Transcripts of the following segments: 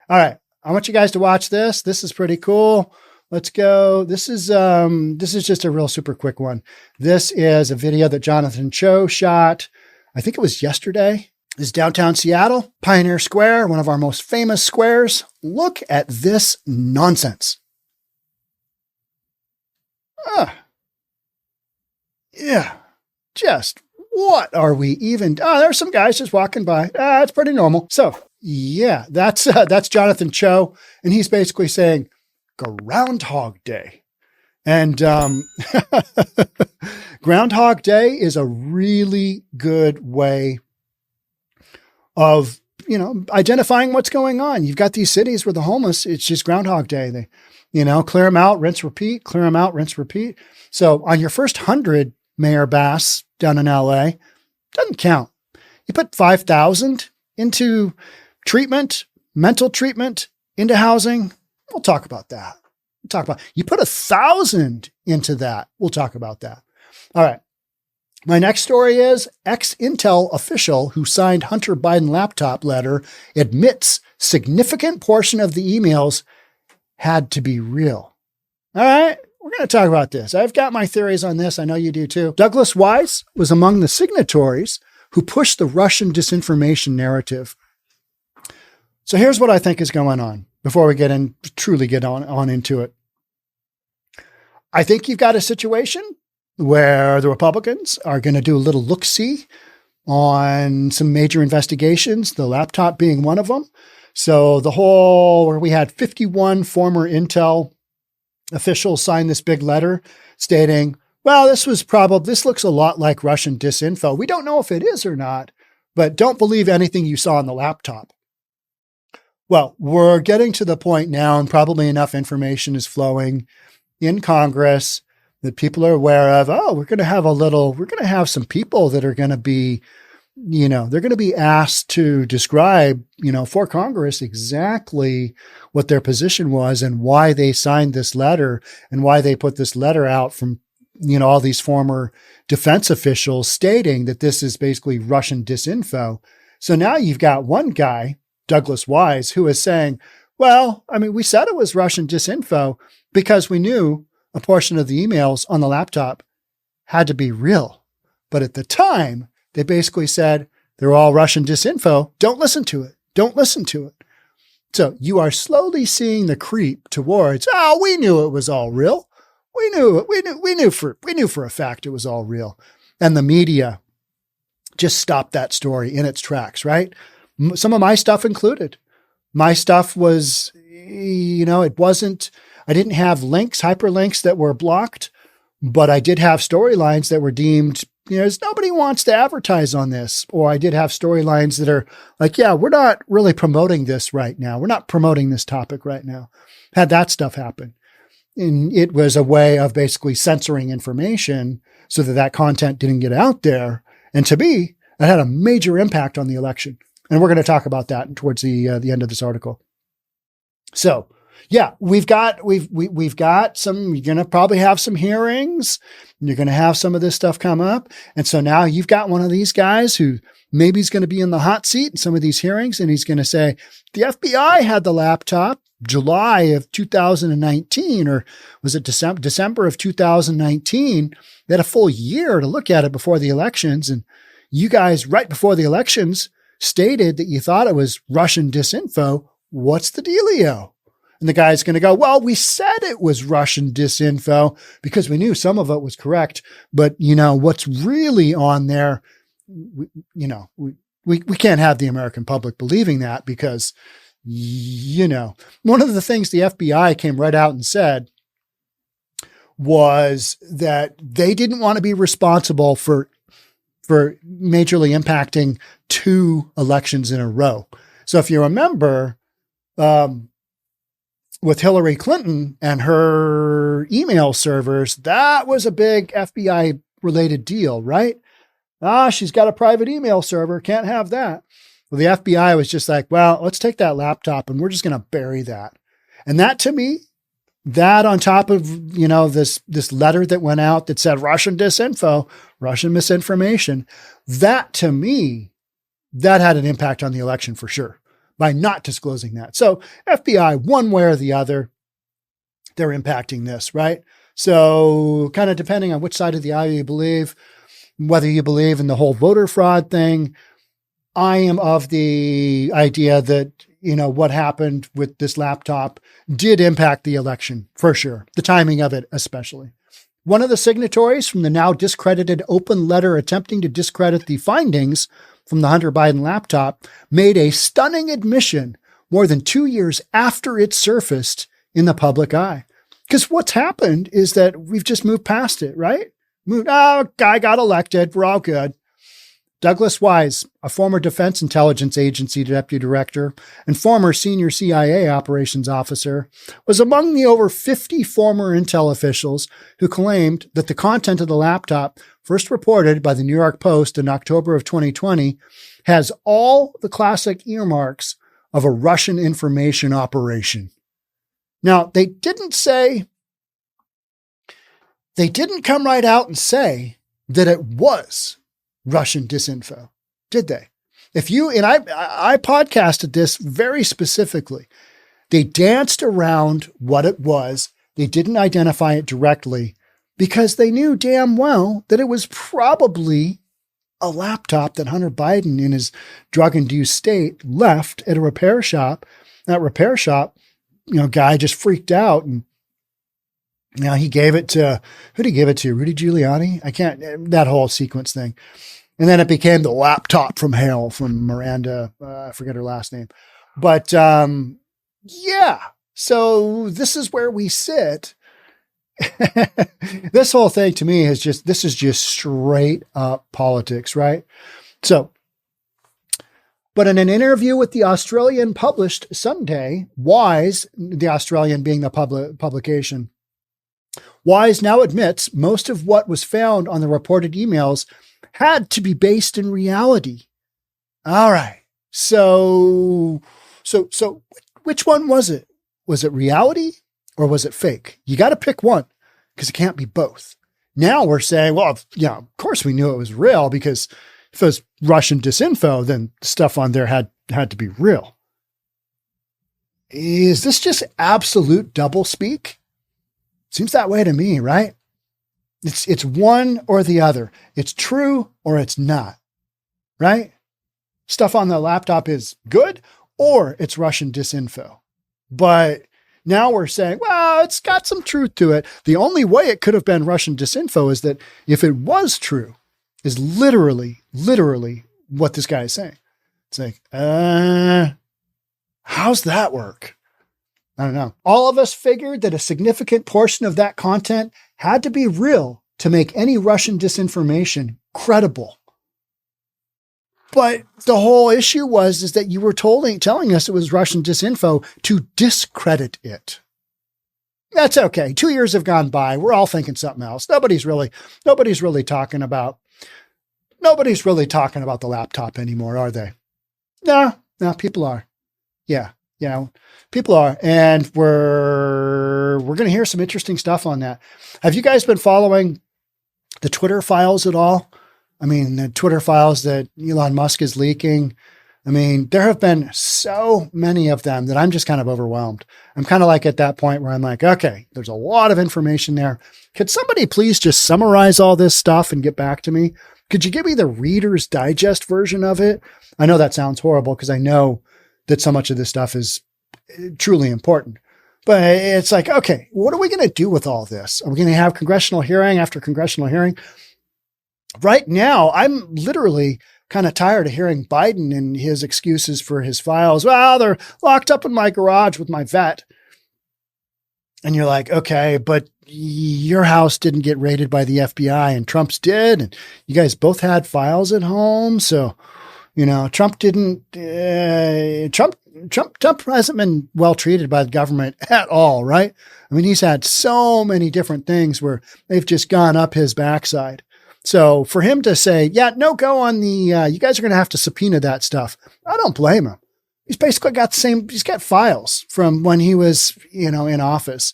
All right. I want you guys to watch this. This is pretty cool. Let's go. This is just a real super quick one. This is a video that Jonathan Cho shot. I think it was yesterday. This is downtown Seattle, Pioneer Square, one of our most famous squares. Look at this nonsense. Yeah. Just what are we even? There's some guys just walking by. It's pretty normal. So yeah, that's Jonathan Cho. And he's basically saying Groundhog Day. And Groundhog Day is a really good way of, identifying what's going on. You've got these cities where the homeless, it's just Groundhog Day. They, clear them out, rinse, repeat, clear them out, rinse, repeat. So on your first 100, Mayor Bass down in LA, doesn't count. You put 5,000 into treatment, mental treatment, into housing. We'll talk about that. You put 1,000 into that. We'll talk about that. All right. My next story is ex-Intel official who signed Hunter Biden laptop letter admits significant portion of the emails had to be real. All right. We're going to talk about this. I've got my theories on this. I know you do too. Douglas Wise was among the signatories who pushed the Russian disinformation narrative. So here's what I think is going on before we truly get on into it. I think you've got a situation where the Republicans are going to do a little look-see on some major investigations, the laptop being one of them. So where we had 51 former Intel officials sign this big letter stating, well, this looks a lot like Russian disinfo. We don't know if it is or not, but don't believe anything you saw on the laptop. Well, we're getting to the point now, and probably enough information is flowing in Congress that people are aware of. We're going to have some people that are going to be, they're going to be asked to describe, for Congress exactly what their position was and why they signed this letter and why they put this letter out from, all these former defense officials stating that this is basically Russian disinfo. So now you've got one guy, Douglas Wise, who is saying, well, we said it was Russian disinfo because we knew a portion of the emails on the laptop had to be real. But at the time, they basically said they're all Russian disinfo. Don't listen to it. Don't listen to it. So you are slowly seeing the creep towards, we knew it was all real. We knew for a fact it was all real. And the media just stopped that story in its tracks, right? Some of my stuff included. My stuff was, I didn't have hyperlinks that were blocked, but I did have storylines that were deemed, nobody wants to advertise on this. Or I did have storylines that are like, we're not really promoting this right now. We're not promoting this topic right now. Had that stuff happen. And it was a way of basically censoring information so that content didn't get out there. And to me, that had a major impact on the election. And we're going to talk about that towards the end of this article. So yeah, we've got some, you're going to probably have some hearings. You're going to have some of this stuff come up. And so now you've got one of these guys who maybe is going to be in the hot seat in some of these hearings. And he's going to say, the FBI had the laptop July of 2019, or was it December of 2019? They had a full year to look at it before the elections. And you guys right before the elections stated that you thought it was Russian disinfo. What's the dealio? And the guy's going to go, well, we said it was Russian disinfo because we knew some of it was correct. But, what's really on there, we can't have the American public believing that because, one of the things the FBI came right out and said was that they didn't want to be responsible for majorly impacting 2 elections in a row. So if you remember, with Hillary Clinton and her email servers, that was a big FBI related deal, right? She's got a private email server. Can't have that. Well, the FBI was just like, well, let's take that laptop and we're just going to bury that. And that to me, that on top of, this letter that went out that said Russian disinfo, Russian misinformation, that to me, that had an impact on the election for sure. by not disclosing that. So FBI, one way or the other, they're impacting this, right? So kind of depending on which side of the aisle you believe, whether you believe in the whole voter fraud thing, I am of the idea that, what happened with this laptop did impact the election for sure. The timing of it, especially. One of the signatories from the now discredited open letter attempting to discredit the findings from the Hunter Biden laptop made a stunning admission more than 2 years after it surfaced in the public eye. Because what's happened is that we've just moved past it, right? Guy got elected. We're all good. Douglas Wise, a former Defense Intelligence Agency deputy director and former senior CIA operations officer, was among the over 50 former intel officials who claimed that the content of the laptop, first reported by the New York Post in October of 2020, has all the classic earmarks of a Russian information operation. Now, they didn't come right out and say that it was Russian disinfo, did they? I podcasted this very specifically. They danced around what it was. They didn't identify it directly because they knew damn well that it was probably a laptop that Hunter Biden in his drug-induced state left at a repair shop. That repair shop, guy just freaked out and now he gave it to, who did he give it to? Rudy Giuliani? That whole sequence thing. And then it became the laptop from hell from Miranda. I forget her last name. But yeah, so this is where we sit. This whole thing to me is this is just straight up politics, right? So, but in an interview with the Australian published Sunday, Wise, the Australian being the publication, Wise now admits most of what was found on the reported emails had to be based in reality. All right. So which one was it? Was it reality or was it fake? You got to pick one because it can't be both. Now we're saying, well, of course we knew it was real because if it was Russian disinfo, then stuff on there had to be real. Is this just absolute doublespeak? Seems that way to me, right? It's one or the other. It's true or it's not, right? Stuff on the laptop is good or it's Russian disinfo. But now we're saying, well, it's got some truth to it. The only way it could have been Russian disinfo is that if it was true, is literally what this guy is saying. It's like, how's that work? I don't know. All of us figured that a significant portion of that content had to be real to make any Russian disinformation credible. But the whole issue is that you were telling us it was Russian disinfo to discredit it. That's okay. 2 years have gone by. We're all thinking something else. Nobody's really talking about the laptop anymore, are they? No, people are. Yeah. People are, and we're going to hear some interesting stuff on that. Have you guys been following the Twitter files at all? I mean, the Twitter files that Elon Musk is leaking. I mean, there have been so many of them that I'm just kind of overwhelmed. I'm kind of like at that point where I'm like, okay, there's a lot of information there. Could somebody please just summarize all this stuff and get back to me? Could you give me the Reader's Digest version of it? I know that sounds horrible because I know that so much of this stuff is truly important. But it's like, okay, what are we going to do with all this? Are we going to have congressional hearing after congressional hearing? Right now, I'm literally kind of tired of hearing Biden and his excuses for his files. Well, they're locked up in my garage with my vet. And you're like, okay, but your house didn't get raided by the FBI and Trump's did. And you guys both had files at home. So, Trump didn't, Trump hasn't been well treated by the government at all, right? I mean, he's had so many different things where they've just gone up his backside. So for him to say, yeah, no go on you guys are going to have to subpoena that stuff. I don't blame him. He's basically got he's got files from when he was, in office.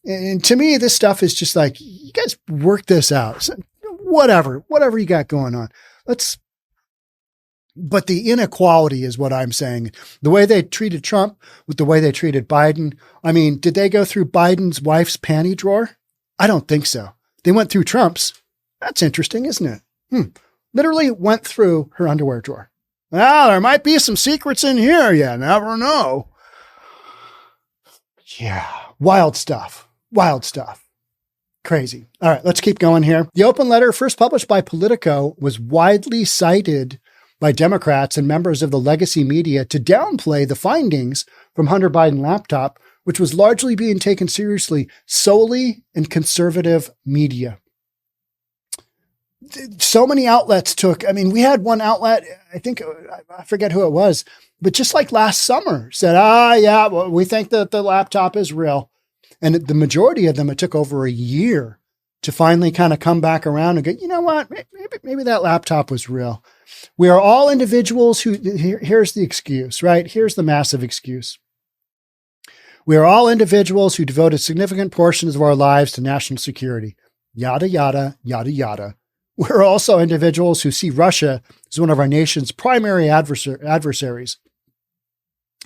And to me, this stuff is just like, you guys work this out. So whatever you got going on. But the inequality is what I'm saying. The way they treated Trump with the way they treated Biden. I mean, did they go through Biden's wife's panty drawer? I don't think so. They went through Trump's. That's interesting, isn't it? Literally went through her underwear drawer. Well, there might be some secrets in here. You never know. Yeah. Wild stuff. Wild stuff. Crazy. All right, let's keep going here. The open letter, first published by Politico, was widely cited by Democrats and members of the legacy media to downplay the findings from Hunter Biden laptop, which was largely being taken seriously solely in conservative media. So many outlets we had one outlet, I forget who it was, but just like last summer said, we think that the laptop is real. And the majority of them, it took over a year to finally kind of come back around and go, you know what, maybe that laptop was real. We are all individuals here's the excuse, right? Here's the massive excuse. We are all individuals who devoted significant portions of our lives to national security. Yada, yada, yada, yada. We're also individuals who see Russia as one of our nation's primary adversaries.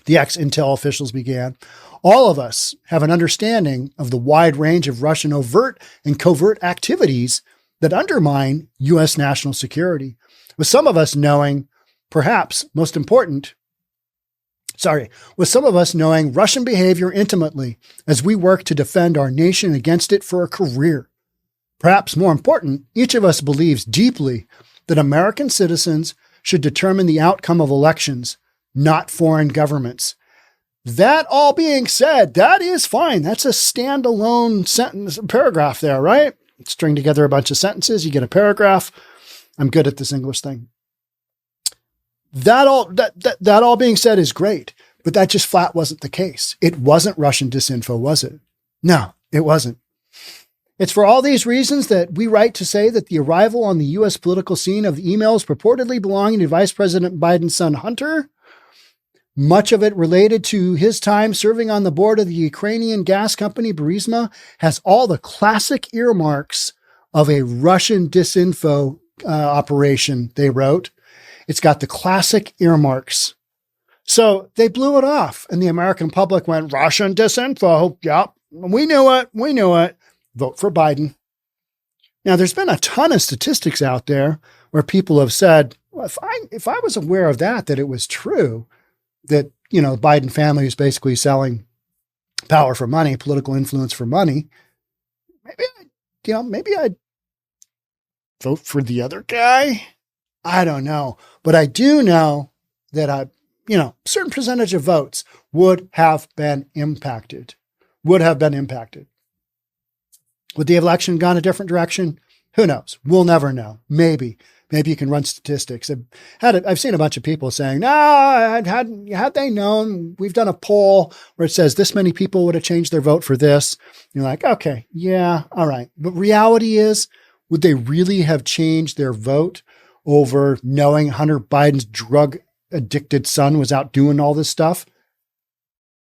The ex-Intel officials began. All of us have an understanding of the wide range of Russian overt and covert activities that undermine U.S. national security, with some of us knowing, perhaps most important, with some of us knowing Russian behavior intimately as we work to defend our nation against it for a career. Perhaps more important, each of us believes deeply that American citizens should determine the outcome of elections, not foreign governments. That all being said, that is fine. That's a standalone sentence, paragraph there, right? String together a bunch of sentences, you get a paragraph. I'm good at this English thing. That all being said is great, but that just flat wasn't the case. It wasn't Russian disinfo, was it? No, it wasn't. It's for all these reasons that we write to say that the arrival on the U.S. political scene of emails purportedly belonging to Vice President Biden's son Hunter, much of it related to his time serving on the board of the Ukrainian gas company Burisma, has all the classic earmarks of a Russian disinfo operation, they wrote. It's got the classic earmarks. So they blew it off, and the American public went, Russian disinfo. Yep, we knew it. Vote for Biden. Now, there's been a ton of statistics out there where people have said, well, if I was aware of that it was true, that, the Biden family is basically selling power for money, political influence for money, maybe I'd vote for the other guy. I don't know. But I do know that a certain percentage of votes would have been impacted. Would the election gone a different direction? Who knows? We'll never know. Maybe you can run statistics. I've seen a bunch of people saying, no, had they known, we've done a poll where it says this many people would have changed their vote for this. You're like, okay, yeah, all right. But reality is, would they really have changed their vote over knowing Hunter Biden's drug addicted son was out doing all this stuff?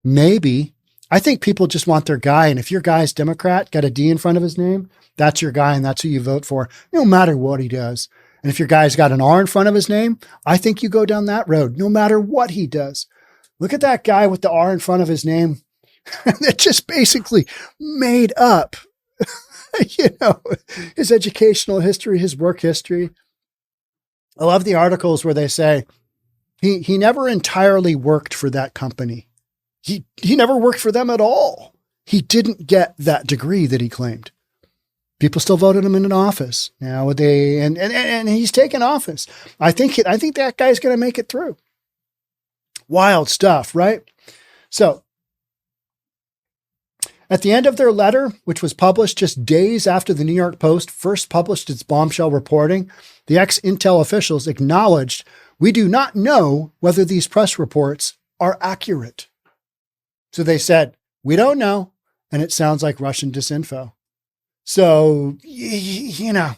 Maybe. I think people just want their guy. And if your guy's Democrat, got a D in front of his name, that's your guy and that's who you vote for, no matter what he does. And if your guy's got an R in front of his name, I think you go down that road, no matter what he does. Look at that guy with the R in front of his name that just basically made up, his educational history, his work history. I love the articles where they say he never entirely worked for that company. He never worked for them at all. He didn't get that degree that he claimed. People still voted him in an office now. And he's taken office. I think that guy's going to make it through. Wild stuff, right? So at the end of their letter, which was published just days after the New York Post first published its bombshell reporting, the ex-Intel officials acknowledged, we do not know whether these press reports are accurate. So they said, we don't know. And it sounds like Russian disinfo. So, the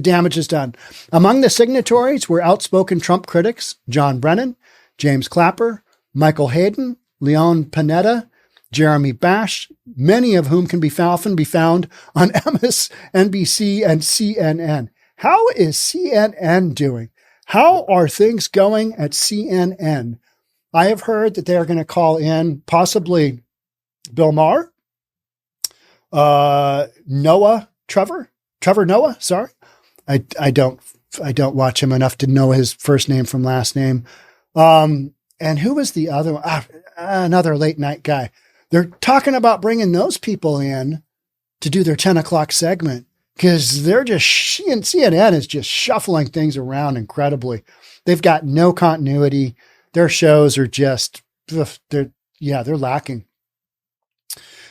damage is done. Among the signatories were outspoken Trump critics, John Brennan, James Clapper, Michael Hayden, Leon Panetta, Jeremy Bash, many of whom can be found on MSNBC and CNN. How is CNN doing? How are things going at CNN? I have heard that they're going to call in possibly Bill Maher, Trevor Noah. Sorry. I don't watch him enough to know his first name from last name. And who was the other one? Another late night guy. They're talking about bringing those people in to do their 10 o'clock segment because they're just, CNN is just shuffling things around incredibly. They've got no continuity. Their shows are just, they're lacking.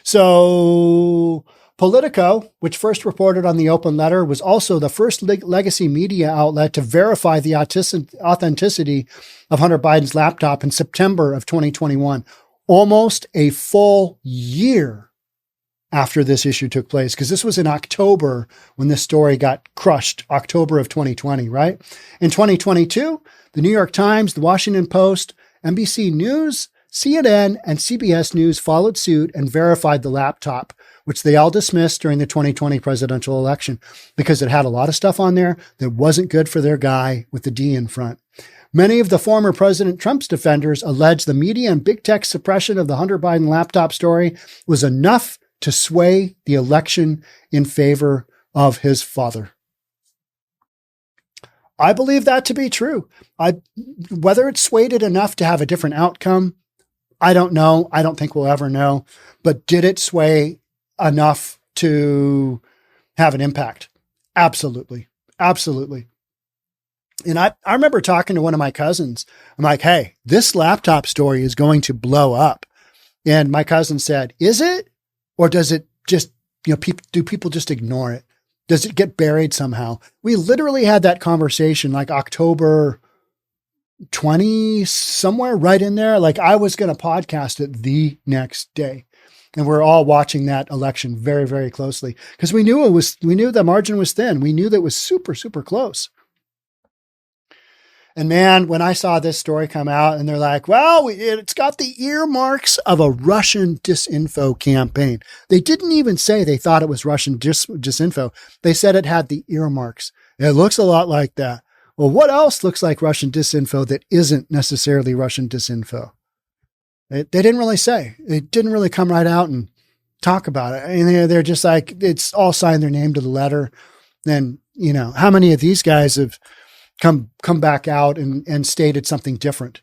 So Politico, which first reported on the open letter, was also the first legacy media outlet to verify the authenticity of Hunter Biden's laptop in September of 2021, almost a full year after this issue took place, because this was in October when this story got crushed, October of 2020, right? In 2022, the New York Times, the Washington Post, NBC News, CNN, and CBS News followed suit and verified the laptop, which they all dismissed during the 2020 presidential election because it had a lot of stuff on there that wasn't good for their guy with the D in front. Many of the former President Trump's defenders allege the media and big tech suppression of the Hunter Biden laptop story was enough to sway the election in favor of his father. I believe that to be true. Whether it swayed it enough to have a different outcome, I don't know. I don't think we'll ever know. But did it sway enough to have an impact? Absolutely. Absolutely. And I remember talking to one of my cousins. I'm like, hey, this laptop story is going to blow up. And my cousin said, is it? Or does it just, do people just ignore it? Does it get buried somehow? We literally had that conversation like October 20, somewhere right in there. Like I was going to podcast it the next day. And we're all watching that election very, very closely because we knew the margin was thin. We knew that it was super, super close. And man, when I saw this story come out and they're like, well, it's got the earmarks of a Russian disinfo campaign. They didn't even say they thought it was Russian disinfo. They said it had the earmarks. It looks a lot like that. Well, what else looks like Russian disinfo that isn't necessarily Russian disinfo? They didn't really say. They didn't really come right out and talk about it. And they're just like, it's all signed their name to the letter. Then, how many of these guys have come back out and stated something different?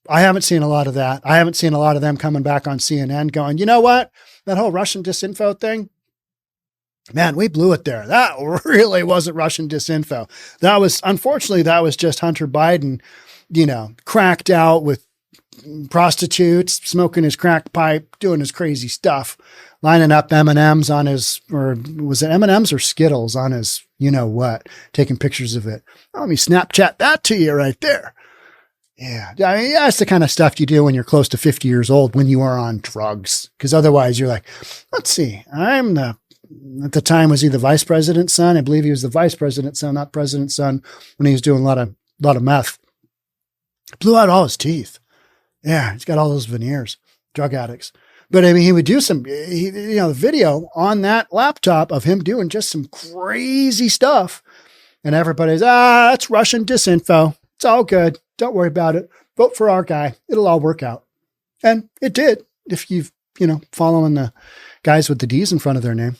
I haven't seen a lot of that. I haven't seen a lot of them coming back on CNN going, you know what? That whole Russian disinfo thing, man, we blew it there. That really wasn't Russian disinfo. Unfortunately, that was just Hunter Biden, cracked out with prostitutes, smoking his crack pipe, doing his crazy stuff, lining up M&Ms on his, or was it M&Ms or Skittles on his, taking pictures of it. Let me Snapchat that to you right there. Yeah. I mean, that's the kind of stuff you do when you're close to 50 years old when you are on drugs. Because otherwise you're like, let's see, at the time, was he the vice president's son? I believe he was the vice president's son, not president's son, when he was doing a lot of meth. Blew out all his teeth. Yeah, he's got all those veneers, drug addicts. But I mean, he would do the video on that laptop of him doing just some crazy stuff. And everybody's, that's Russian disinfo. It's all good. Don't worry about it. Vote for our guy. It'll all work out. And it did, if you've, following the guys with the D's in front of their name.